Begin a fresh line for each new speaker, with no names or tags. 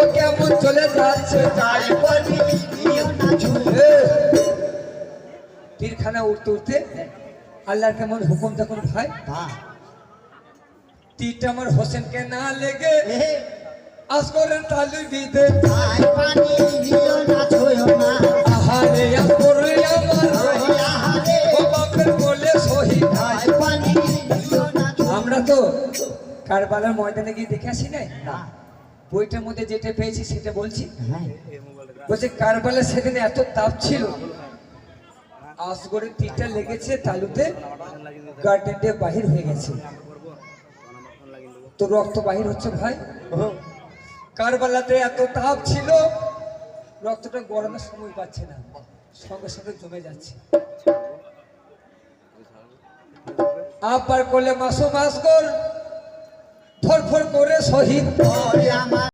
ও কেমন চলে যাচ্ছে
তাই পানি দিও না ছুঁয়ে।
তীরখানা উঠতে উঠতে আল্লাহর কেমন হুকুম তখন ভাই তীরটা আমার হোসেনকে না লেগে আসগরের তালু বিদে
তাই পানি দিও না ছুঁয়ো না।
আহারে আসগরে আমার
আহারে
ও বাপের কোলে শহীদ।
তাই পানি দিও না ছুঁয়ো
আমরা তো কারবালার ময়দানে গিয়ে দেখে আসি নাই,
না।
বইটার মধ্যে যেটা পেয়েছি সেটা বলছি।
হ্যাঁ
বলছে কারবালার সেদিন এত তাপ ছিল, আসগরের তীরটা লেগেছে তালুতে, গার্ডেন দিয়ে বাহির হয়ে গেছে, তো রক্ত বাহির হচ্ছে ভাই। কারবালাতে এত তাপ ছিল, রক্তটা গরমের সময় পাচ্ছে না, সঙ্গে সঙ্গে জমে যাচ্ছে। আবার করলে মাসুম আসগর ধরফর করে শহীদ।
ওরে আমার